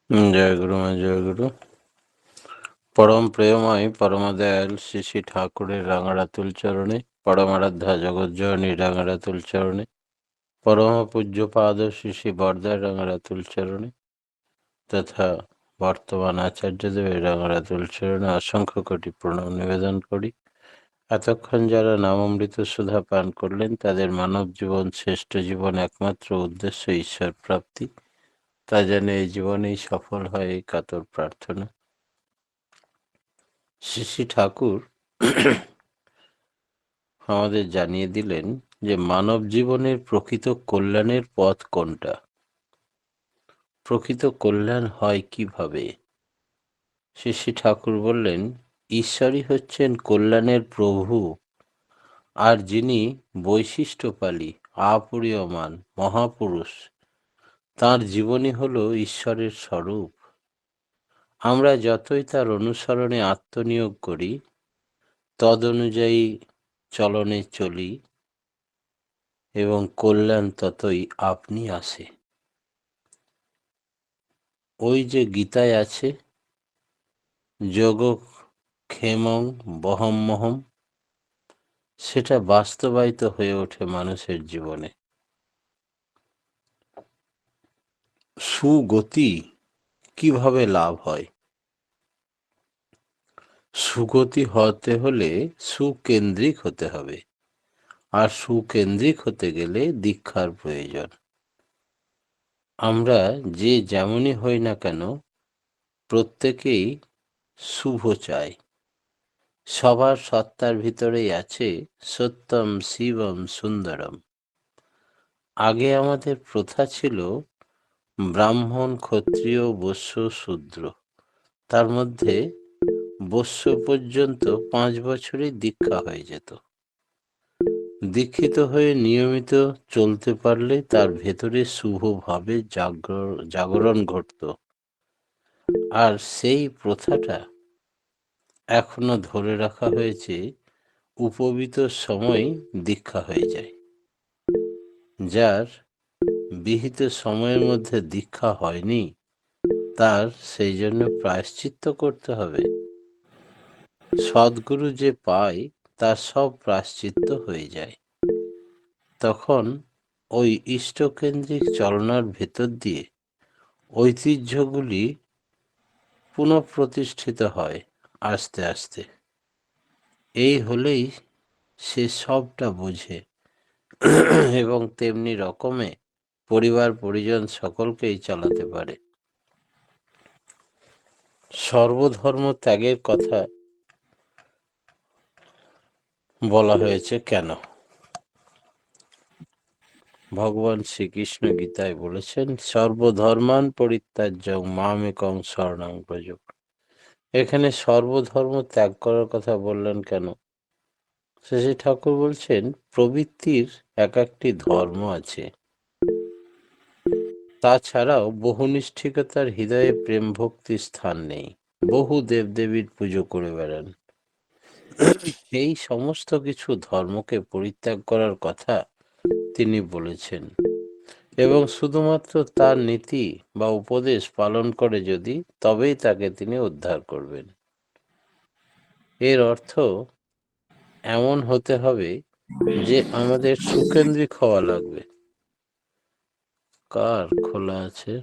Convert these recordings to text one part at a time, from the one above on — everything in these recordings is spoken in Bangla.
জয় গুরু মা, জয় গুরু। পরম প্রেমময় পরমদয়াল শ্রী শ্রী ঠাকুরের রাঙারাতুল চরণে, পরমারাধ্যা জগজ্জননী রাঙারাতুল চরণে, পরম পূজ্য পাদ শ্রী শ্রী বরদার রাঙারাতুল চরণে তথা বর্তমান আচার্যদেবের রাঙারাতুল চরণে অসংখ্য কোটি প্রণাম নিবেদন করি। এতক্ষণ যারা নামামৃত সুধা পান করলেন, তাদের মানব জীবন শ্রেষ্ঠ জীবন একমাত্র উদ্দেশ্য ঈশ্বর প্রাপ্তি, তা যেন এই জীবনেই সফল হয়, এই কাতর প্রার্থনা। শ্রী শ্রী ঠাকুর আমাদের জানিয়ে দিলেন যে মানব জীবনের প্রকৃত কল্যাণের পথ কোনটা, প্রকৃত কল্যাণ হয় কিভাবে। শ্রী শ্রী ঠাকুর বললেন, ঈশ্বরই হচ্ছেন কল্যাণের প্রভু, আর যিনি বৈশিষ্ট্যপালী, আপরিয়মান মহাপুরুষ, তাঁর জীবনই হল ঈশ্বরের স্বরূপ। আমরা যতই তার অনুসরণে আত্মনিয়োগ করি, তদ অনুযায়ী চলনে চলি, এবং কল্যাণ ততই আপনি আসে। ওই যে গীতায় আছে, যোগ ক্ষেমং বহম্মহম, সেটা বাস্তবায়িত হয়ে ওঠে মানুষের জীবনে। সুগতি কিভাবে লাভ হয়? সুগতি হতে হলে সুকেন্দ্রিক হতে হবে, আর সুকেন্দ্রিক হতে গেলে দীক্ষার প্রয়োজন। আমরা যে যেমনই হই না কেন, প্রত্যেকেই শুভ চাই। সবার সত্তার ভিতরেই আছে সত্যম শিবম সুন্দরম। আগে আমাদের প্রথা ছিল ব্রাহ্মণ, ক্ষত্রিয়, বৈশ্য, শূদ্র। তার মধ্যে বৈশ্য পর্যন্ত 5 বছরেই দীক্ষা হয়ে যেত। দীক্ষিত হয়ে নিয়মিত চলতে পারলে তার ভেতরে শুভভাবে জাগরণ ঘটত। আর সেই প্রথাটা এখনো ধরে রাখা হয়েছে। উপবিত সময় দীক্ষা হয়ে যায়। যার বিহিত সময়ের মধ্যে দীক্ষা হয়নি, তার সেই জন্য প্রায়শ্চিত্ত করতে হবে। সদ্গুরু যে পায়, তার সব প্রায়শ্চিত্ত হয়ে যায়। তখন ওই ইষ্টকেন্দ্রিক চলনার ভেতর দিয়ে ঐতিহ্যগুলি পুনঃপ্রতিষ্ঠিত হয় আস্তে আস্তে। এই হলেই সে সবটা বোঝে, এবং তেমনি রকমে পরিবার পরিজন সকলকেই চালাতে পারে। সর্বধর্ম ত্যাগের কথা বলা হয়েছে কেন? ভগবান শ্রীকৃষ্ণ গীতায় বলেছেন, সর্বধর্মান পরিত্যাজ্যং মামেকং শরণং ব্রজ। এখানে সর্বধর্ম ত্যাগ করার কথা বললেন কেন? শ্রী ঠাকুর বলছেন, প্রবৃত্তির এক একটি ধর্ম আছে। তাছাড়াও বহুনিষ্ঠিকতার হৃদয়ে প্রেম ভক্তির স্থান নেই। বহু দেবদেবীর পুজো করে বেড়ান। এই সমস্ত কিছু ধর্মকে পরিত্যাগ করার কথা তিনি বলেছেন, এবং শুধুমাত্র তার নীতি বা উপদেশ পালন করে যদি, তবেই তাকে তিনি উদ্ধার করবেন। এর অর্থ এমন হতে হবে যে আমাদের সুকেন্দ্রিক হওয়া লাগবে। কার খোলা আছে?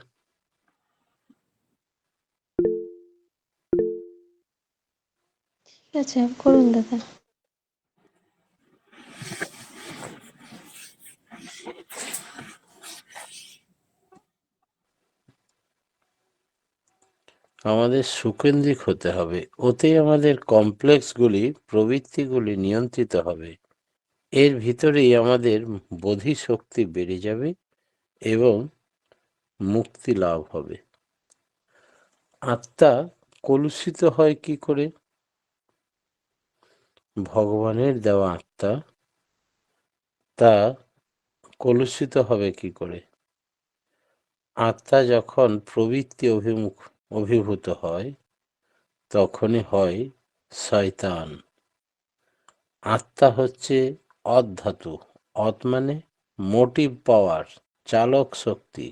ঠিক আছে, করুন দাদা। আমাদের সুকেন্দ্রিক হতে হবে। ওতেই আমাদের কমপ্লেক্সগুলি, প্রবৃত্তিগুলি নিয়ন্ত্রিত হবে। এর ভিতরেই আমাদের বোধি শক্তি বেড়ে যাবে এবং মুক্তি লাভ হবে। আত্মা কলুষিত হয় কি করে? ভগবানের দেওয়া আত্মা, তা কলুষিত হবে কি করে? আত্মা যখন প্রবৃত্তি অভিভূত হয়, তখনই হয় শয়তান। আত্মা হচ্ছে অধাতু। অত মানে মোটিভ পাওয়ার, চালক শক্তি।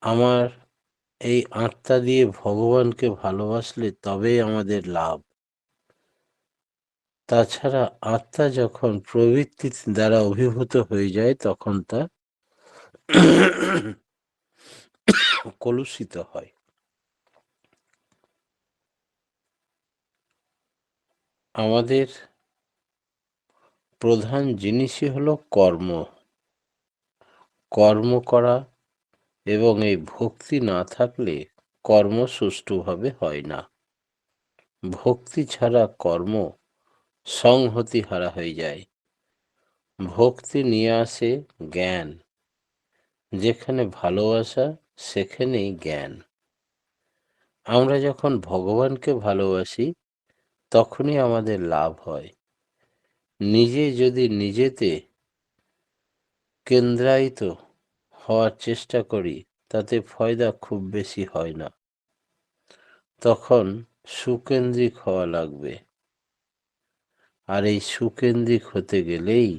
আমার এই আত্মা দিয়ে ভগবানকে ভালোবাসলে তবেই আমাদের লাভ। তাছাড়া আত্মা যখন প্রবৃত্তি দ্বারা অভিভূত হয়ে যায় তখন তা কলুষিত হয়। আমাদের প্রধান জিনিসই হলো কর্ম। কর্ম করা, এবং এই ভক্তি না থাকলে কর্ম সুষ্ঠুভাবে হয় না। ভক্তি ছাড়া কর্ম সংহতিহারা হয়ে যায়। ভক্তি নিয়ে আসে জ্ঞান। যেখানে ভালোবাসা সেখানেই জ্ঞান। আমরা যখন ভগবানকে ভালোবাসি তখনই আমাদের লাভ হয়। নিজে যদি নিজেতে কেন্দ্রায়িত হওয়ার চেষ্টা করি তাতে ফয়দা খুব বেশি হয় না। তখন সুকেন্দ্রিক হওয়া লাগবে। আর এই সুকেন্দ্রিক হতে গেলেই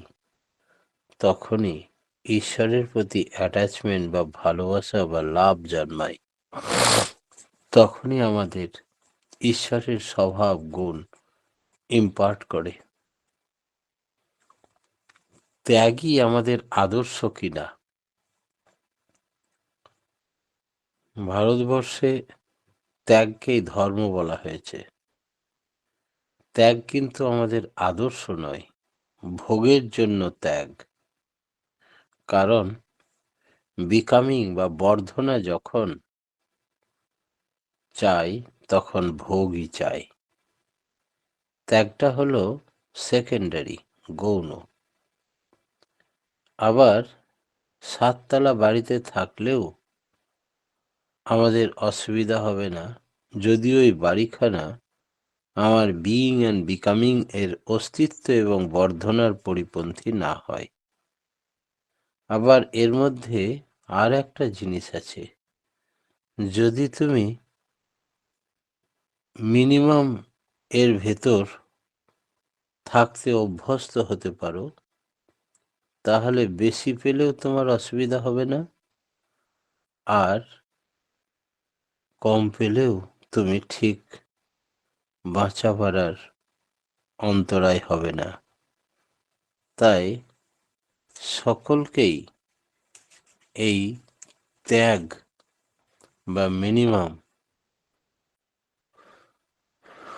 তখনই ঈশ্বরের প্রতি অ্যাটাচমেন্ট বা ভালোবাসা বা লাভ জন্মায়। তখনই আমাদের ঈশ্বরের স্বভাব গুণ ইম্পার্ট করে। ত্যাগই আমাদের আদর্শ কিনা? ভারতবর্ষে ত্যাগকেই ধর্ম বলা হয়েছে। ত্যাগ কিন্তু আমাদের আদর্শ নয়, ভোগের জন্য ত্যাগ। কারণ বিকামিং বা বর্ধনা যখন চাই তখন ভোগই চাই। ত্যাগটা হলো সেকেন্ডারি, গৌণ। আবার 7 তলা বাড়িতে থাকলেও আমাদের অসুবিধা হবে না যদি ওই বাড়িখানা আমার বিইং অ্যান্ড বিকামিং এর অস্তিত্ব এবং বর্ধনার পরিপন্থী না হয়। আবার এর মধ্যে আর একটা জিনিস আছে, যদি তুমি মিনিমাম এর ভেতর থাকতে অভ্যস্ত হতে পারো তাহলে বেশি পেলেও তোমার অসুবিধা হবে না, আর কম পেলেও তুমি ঠিক বাঁচা পারার অন্তরায় হবে না। তাই সকলকেই এই ত্যাগ বা মিনিমাম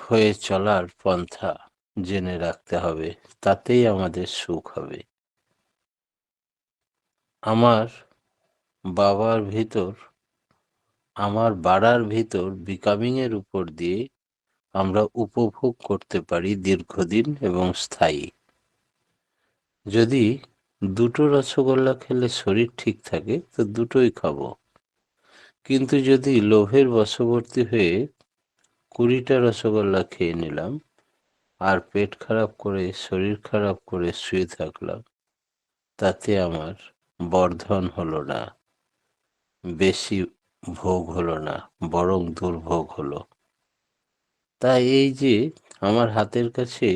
হয়ে চলার পন্থা জেনে রাখতে হবে, তাতেই আমাদের সুখ হবে। আমার বাড়ার ভিতর বিকামিং এর উপর দিয়ে আমরা উপভোগ করতে পারি দীর্ঘদিন এবং স্থায়ী। যদি 2টো রসগোল্লা খেলে শরীর ঠিক থাকে তো 2টোই খাবো, কিন্তু যদি লোভের বশবর্তী হয়ে 20টা রসগোল্লা খেয়ে নিলাম আর পেট খারাপ করে শরীর খারাপ করে শুয়ে থাকলাম, তাতে আমার বর্ধন হলো না, বেশি ভোগ হলো না, বরং দুর্ভোগ হলো। তাই এই যে আমার হাতের কাছে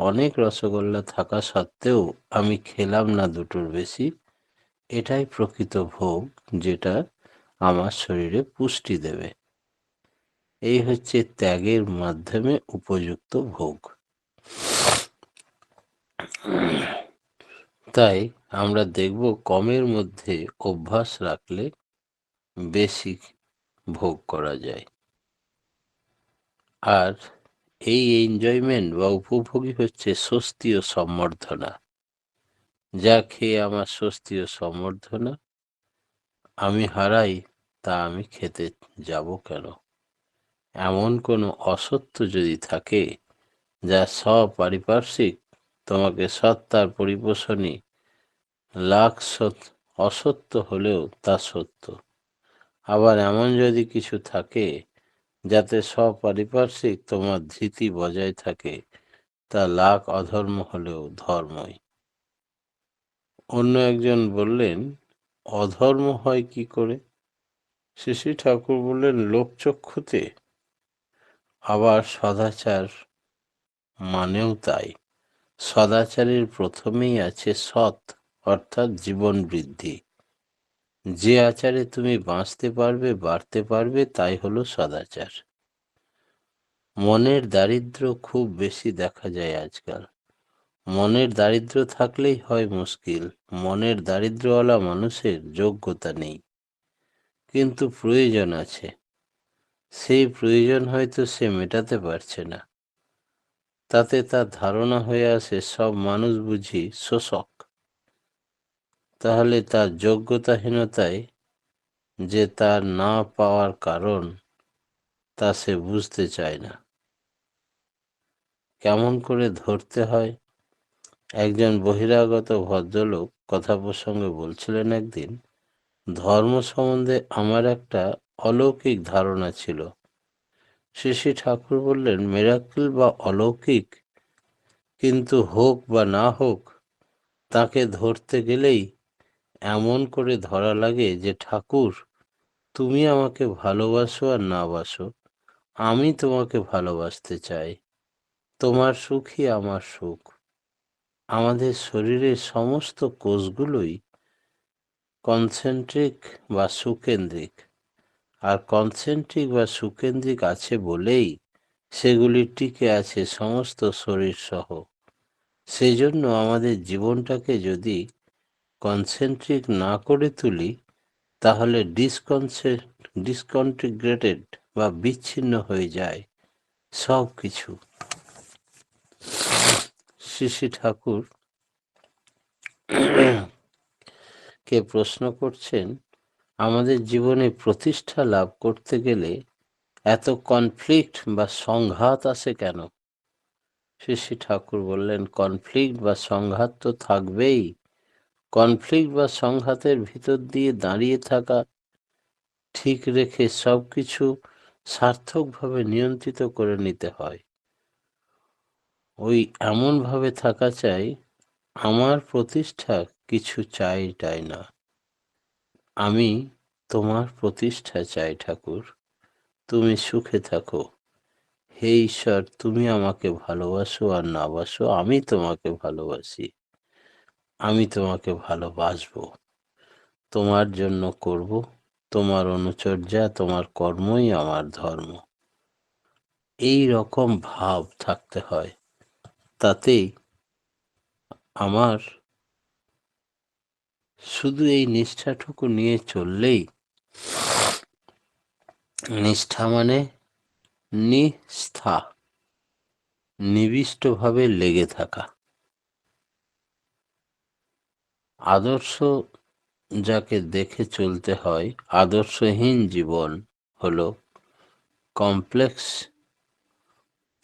অনেক রসগোল্লা থাকা সত্ত্বেও আমি খেলাম না 2টোর বেশি, এটাই প্রকৃত ভোগ, যেটা আমার শরীরে পুষ্টি দেবে। এই হচ্ছে ত্যাগের মাধ্যমে উপযুক্ত ভোগ। তাই আমরা দেখব কমের মধ্যে অভ্যাস রাখলে বেশি ভোগ করা যায়। আর এই এনজয়মেন্ট বা উপভোগই হচ্ছে স্বস্তি ও সম্বর্ধনা। যা খেয়ে আমার স্বস্তি ও সম্বর্ধনা আমি হারাই, তা আমি খেতে যাব কেন? এমন কোনো অসত্য যদি থাকে যা সপারিপার্শ্বিক তোমাকে সত্তার পরিপোষণী লাখ অসত্য হলেও তা সত্য। আবার এমন যদি কিছু থাকে যাতে সপারিপার্শ্বিক তোমার ধৃতি বজায় থাকে, তা লাখ অধর্ম হলেও ধর্মই। অন্য একজন বললেন, অধর্ম হয় কি করে? শ্রী শ্রী ঠাকুর বললেন, লোকচক্ষুতে। আবার সদাচার মানেও তাই। সদাচারের প্রথমেই আছে সৎ, অর্থাৎ জীবন বৃদ্ধি। যে আচারে তুমি বাঁচতে পারবে, বাড়তে পারবে, তাই হলো সদাচার। মনের দারিদ্র খুব বেশি দেখা যায় আজকাল। মনের দারিদ্র থাকলেই হয় মুশকিল। মনের দারিদ্রওয়ালা মানুষের যোগ্যতা নেই, কিন্তু প্রয়োজন আছে। সেই প্রয়োজন হয়তো সে মেটাতে পারছে না। তাতে তার ধারণা হয়ে আসে সব মানুষ বুঝি শোষক। তাহলে তার যোগ্যতাহীনতায় যে তার না পাওয়ার কারণ, তা সে বুঝতে চায় না। কেমন করে ধরতে হয়? একজন বহিরাগত ভদ্রলোক কথা প্রসঙ্গে বলছিলেন একদিন, ধর্ম সম্বন্ধে আমার একটা অলৌকিক ধারণা ছিল। শ্রী ঠাকুর বললেন, মিরাকেল বা অলৌকিক কিন্তু হোক বা না হোক, তাকে ধরতে গেলেই এমন করে ধরা লাগে যে ঠাকুর, তুমি আমাকে ভালোবাসো আর না বাসো, আমি তোমাকে ভালোবাসতে চাই। তোমার সুখই আমার সুখ। আমাদের শরীরের সমস্ত কোষগুলোই কনসেন্ট্রিক বা সুকেন্দ্রিক, আর কনসেন্ট্রিক বা সুকেন্দ্রিক আছে বলেই সেগুলি টিকে আছে সমস্ত শরীর সহ। সেই জন্য আমাদের জীবনটাকে যদি কনসেন্ট্রিক না করে তুলি, তাহলে ডিসকন্টিগ্রেটেড বা বিচ্ছিন্ন হয়ে যায় সব কিছু। শ্রী ঠাকুর কে প্রশ্ন করছেন, আমাদের জীবনে প্রতিষ্ঠা লাভ করতে গেলে এত কনফ্লিক্ট বা সংঘাত আসে কেন? শ্রী ঠাকুর বললেন, কনফ্লিক্ট বা সংঘাত তো থাকবেই। কনফ্লিক্ট বা সংঘাতের ভিতর দিয়ে দাঁড়িয়ে থাকা, ঠিক রেখে সব কিছু সার্থকভাবে নিয়ন্ত্রিত করে নিতে হয়। ওই এমনভাবে থাকা চাই, আমার প্রতিষ্ঠা কিছু চাই না, আমি তোমার প্রতিষ্ঠা চাই ঠাকুর। তুমি সুখে থাকো। হে ঈশ্বর, তুমি আমাকে ভালোবাসো আর না বাসো, আমি তোমাকে ভালোবাসি, আমি তোমাকে ভালোবাসবো, তোমার জন্য করব, তোমার অনুচর্যা, তোমার কর্মই আমার ধর্ম। এই রকম ভাব থাকতে হয়। তাতেই আমার শুধু এই নিষ্ঠাটুকু নিয়ে চললেই, নিষ্ঠা মানে নিষ্ঠা, নিবিষ্টভাবে লেগে থাকা। আদর্শ যাকে দেখে চলতে হয়, আদর্শহীন জীবন হলো কমপ্লেক্স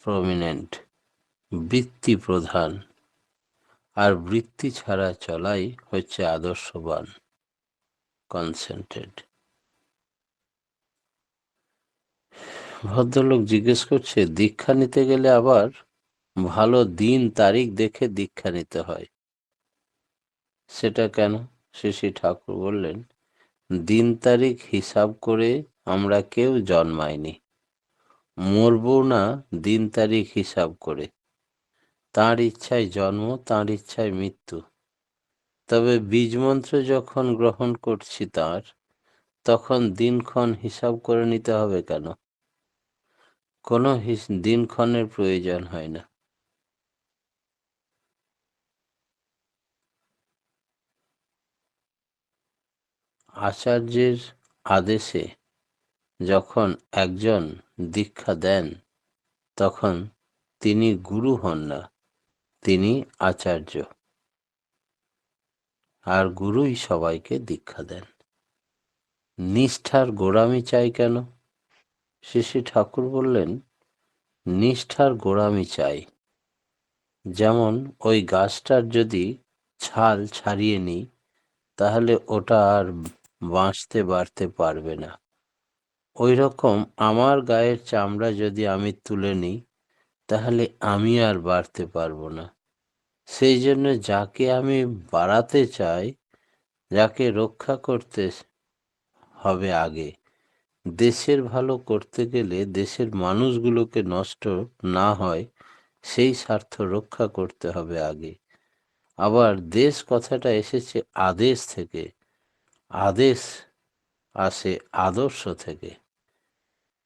প্রমিনেন্ট, বৃত্তি প্রধান, আর বৃত্তি ছাড়া চলাই হচ্ছে আদর্শবান, কনসেন্ট্রেড। ভদ্রলোক জিজ্ঞেস করছে, দীক্ষা নিতে গেলে আবার ভালো দিন তারিখ দেখে দীক্ষা নিতে হয়, সেটা কেন? শ্রী ঠাকুর বললেন, দিন তারিখ হিসাব করে আমরা কেউ জন্মাইনি, মরবো না দিন তারিখ হিসাব করে। তাঁর ইচ্ছায় জন্ম, তাঁর ইচ্ছায় মৃত্যু। তবে বীজমন্ত্র যখন গ্রহণ করছি তাঁর, তখন দিনক্ষণ হিসাব করে নিতে হবে কেন? কোনো দিনক্ষণের প্রয়োজন হয় না। আচার্যের আদেশে যখন একজন দীক্ষা দেন, তখন তিনি গুরু হন না, তিনি আচার্য। আর গুরুই সবাইকে দীক্ষা দেন। নিষ্ঠার গোড়ামি চাই কেন? শ্রী ঠাকুর বললেন, নিষ্ঠার গোড়ামি চাই। যেমন ওই গাছটার যদি ছাল ছাড়িয়ে নিই, তাহলে ওটা আর বাঁচতে বাড়তে পারবে না। ওই রকম আমার গায়ের চামড়া যদি আমি তুলে নিই, তাহলে আমি আর বাড়তে পারবো না। সেই জন্য যাকে আমি বাড়াতে চাই, যাকে রক্ষা করতে হবে আগে, দেশের ভালো করতে গেলে দেশের মানুষগুলোকে নষ্ট না হয়, সেই স্বার্থ রক্ষা করতে হবে আগে। আবার দেশ কথাটা এসেছে আদেশ থেকে। আদেশ আসে আদর্শ থেকে,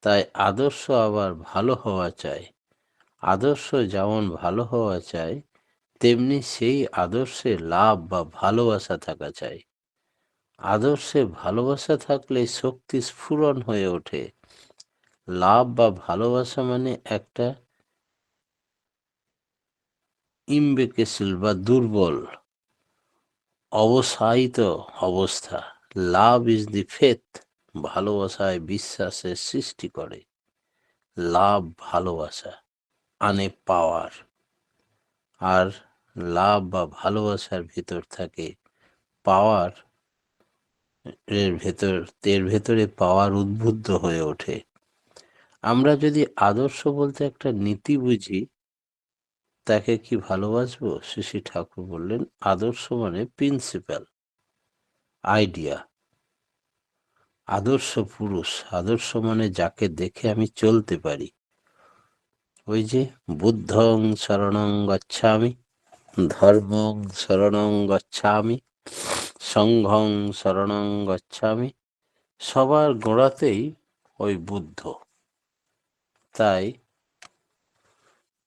তাই আদর্শ আবার ভালো হওয়া চাই। আদর্শ যেমন ভালো হওয়া চাই, তেমনি সেই আদর্শে লাভ বা ভালোবাসা থাকা চাই। আদর্শে ভালোবাসা থাকলে শক্তি স্ফুরণ হয়ে ওঠে। লাভ বা ভালোবাসা মানে একটা ইমবেকেসিল বা দুর্বল, অবসায়িত অবস্থা। লাভ ইজ দি ফেথ, ভালোবাসায় বিশ্বাসের সৃষ্টি করে। লাভ ভালোবাসা আনে পাওয়ার, আর লাভ বা ভালোবাসার ভিতর থাকে পাওয়ার, এর ভেতরে পাওয়ার উদ্বুদ্ধ হয়ে ওঠে। আমরা যদি আদর্শ বলতে একটা নীতি বুঝি, তাকে কি ভালোবাসবো? শ্রী শ্রী ঠাকুর বললেন, আদর্শ মানে প্রিন্সিপাল, আইডিয়া। আদর্শ পুরুষ, আদর্শ মানে যাকে দেখে আমি চলতে পারি। ওই যে বুদ্ধং শরণং গচ্ছামি, ধর্মং শরণং গচ্ছামি, সংঘং শরণং গচ্ছামি, সবার গোড়াতেই ওই বুদ্ধ। তাই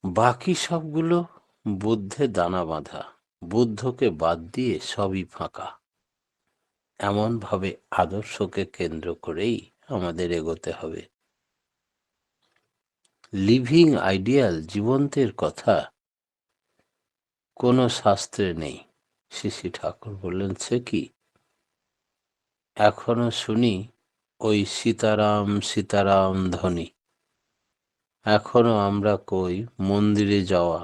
বাকি সবগুলো বুদ্ধে দানা বাঁধা, বুদ্ধকে বাদ দিয়ে সবই ফাঁকা। এমনভাবে আদর্শকে কেন্দ্র করেই আমাদের এগোতে হবে। লিভিং আইডিয়াল, জীবন্তের কথা কোনো শাস্ত্রে নেই। শ্রী শ্রী ঠাকুর বললেন, সে কি? এখনো শুনি ওই সীতারাম সীতারাম ধ্বনি। এখনো আমরা কই মন্দিরে যাওয়া।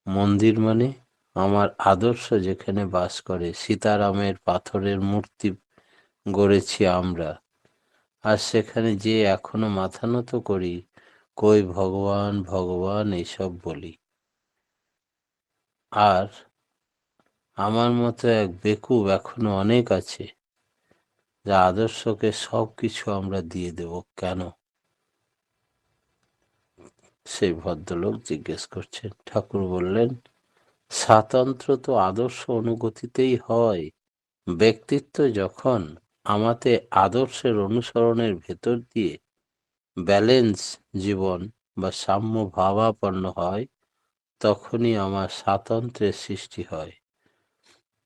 মন্দির মানে আমার আদর্শ যেখানে বাস করে। সীতারামের পাথরের মূর্তি গড়েছি আমরা, আর সেখানে যে এখনো মাথা নত করি, কই ভগবান ভগবান এইসব বলি। আর আমার মতো এক বেকুব এখনো অনেক আছে, যা আদর্শকে সব কিছু আমরা দিয়ে দেব। কেন? সেই ভদ্রলোক জিজ্ঞেস করছেন। ঠাকুর বললেন, স্বাতন্ত্র্য তো আদর্শ অনুগতিতেই হয়। ব্যক্তিত্ব যখন আমাতে আদর্শের অনুসরণের ভেতর দিয়ে ব্যালেন্স জীবন বা সাম্য ভাবাপন্ন হয়, তখনই আমার স্বাতন্ত্র্যের সৃষ্টি হয়।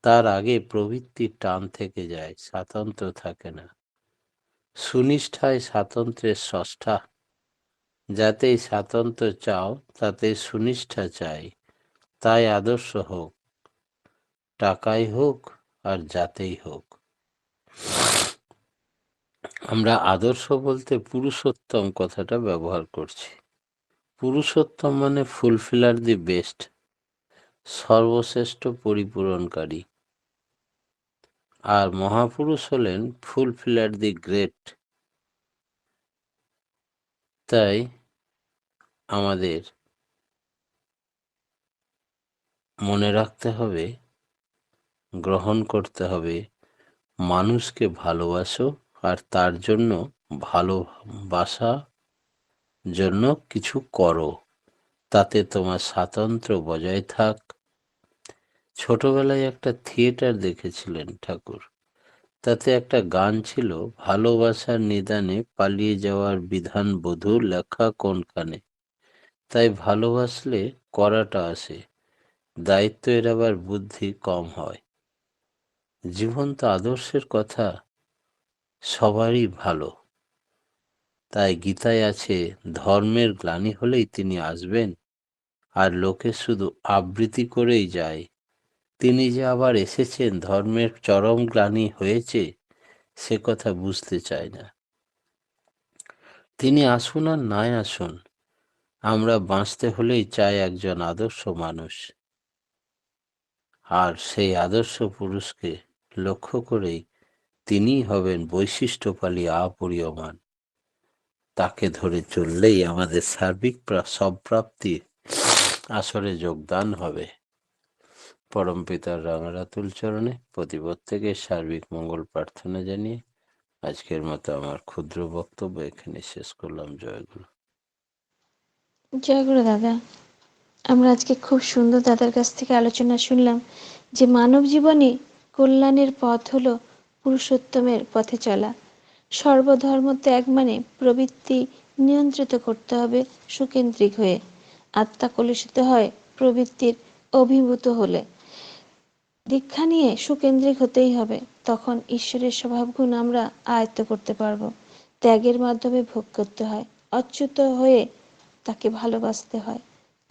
তার আগে প্রবৃত্তির টান থেকে যায়, স্বাতন্ত্র্য থাকে না। সুনিষ্ঠায় স্বাতন্ত্র্যের স্রষ্টা। যাতেই স্বাতন্ত্র্য চাও, তাতে সুনিষ্ঠা চাই। তাই আদর্শ হোক, টাকাই হোক আর যাতেই হোক। আমরা আদর্শ বলতে পুরুষোত্তম কথাটা ব্যবহার করছি। পুরুষোত্তম মানে ফুলফিলার দি বেস্ট, সর্বশ্রেষ্ঠ পরিপূরণকারী। আর মহাপুরুষ হলেন ফুলফিলার দি গ্রেট। তাই আমাদের মনে রাখতে হবে, গ্রহণ করতে হবে, মানুষকে ভালোবাসো আর তার জন্য ভালোবাসা জন্য কিছু করো, তাতে তোমার স্বাতন্ত্র্য বজায় থাক। ছোটবেলায় একটা থিয়েটার দেখেছিলেন ঠাকুর, তাতে একটা গান ছিল, ভালোবাসার নিদানে পালিয়ে যাওয়ার বিধান বধূ লেখা কোনখানে। তাই ভালোবাসলে করাটা আসে, দায়িত্বের আবার বুদ্ধি কম হয়। জীবন্ত আদর্শের কথা সবারই ভালো। তাই গীতায় আছে, ধর্মের গ্লানি হলেই তিনি আসবেন, আর লোকে শুধু আবৃত্তি করেই যায়। তিনি যে আবার এসেছেন, ধর্মের চরম গ্লানি হয়েছে, সে কথা বুঝতে চায় না। তিনি আসুন আর নাই আসুন, আমরা বাঁচতে হলেই চাই একজন আদর্শ মানুষ। আর সেই আদর্শ পুরুষকে লক্ষ্য করেই তিনিই হবেন বৈশিষ্ট্যপালী আপরিয়মান। তাকে ধরে চললেই আমাদের সার্বিক সব প্রাপ্তি আসরে যোগদান হবে। পরমপিতার রাঙারাতুল চরণে প্রতি প্রত্যেকের সার্বিক মঙ্গল প্রার্থনা জানিয়ে আজকের মতো আমার ক্ষুদ্র বক্তব্য এখানে শেষ করলাম। জয়গুরু। জয় গুরু দাদা। আমরা আজকে খুব সুন্দর দাদার কাছ থেকে আলোচনা শুনলাম যে মানব জীবনে কল্যাণের পথ হলো পুরুষোত্তমের পথে চলা। সর্বধর্ম ত্যাগ মানে প্রবৃত্তি নিয়ন্ত্রিত করতে হবে সুকেন্দ্রিক হয়ে। আত্মা কলুষিত হয় প্রবৃত্তির অভিভূত হলে। দীক্ষা নিয়ে সুকেন্দ্রিক হতেই হবে, তখন ঈশ্বরের স্বভাবগুণ আমরা আয়ত্ত করতে পারবো। ত্যাগের মাধ্যমে ভোগ করতে হয়, অচ্যুত হয়ে তাকে ভালোবাসতে হয়।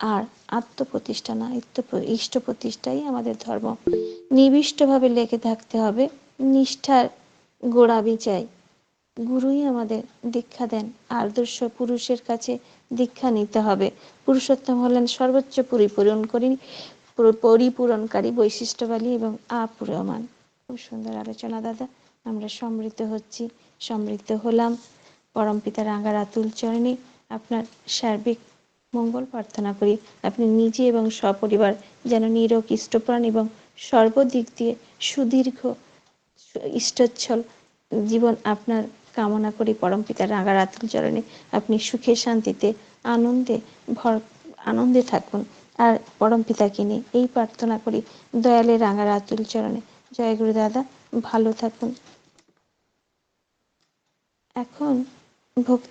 আর আত্মপ্রতিষ্ঠা না, ইষ্ট প্রতিষ্ঠাই আমাদের ধর্ম। নিবিষ্টভাবে লেগে থাকতে হবে, নিষ্ঠার গোড়ামি চাই। গুরুই আমাদের দীক্ষা দেন, আদর্শ পুরুষের কাছে দীক্ষা নিতে হবে। পুরুষোত্তম হলেন সর্বোচ্চ পরিপূরণকারী, বৈশিষ্ট্যবালী এবং আপূরমান। খুব সুন্দর আলোচনা দাদা, আমরা সমৃদ্ধ হচ্ছি, সমৃদ্ধ হলাম। পরমপিতা রাঙা রাতুল চরণে আপনার সার্বিক মঙ্গল প্রার্থনা করি। আপনি নিজে এবং সপরিবার যেন নিরোগ, ইষ্টপ্রাণ এবং সর্বদিক দিয়ে সুদীর্ঘ ইষ্টোচ্ছল জীবন আপনার কামনা করি। পরমপিতা রাঙা রাতুল চরণে আপনি সুখে শান্তিতে আনন্দে থাকুন। আর পরমপিতাকে নিয়ে এই প্রার্থনা করি দয়ালে রাঙা রাতুল চরণে। জয় গুরু দাদা, ভালো থাকুন। এখন ভক্তি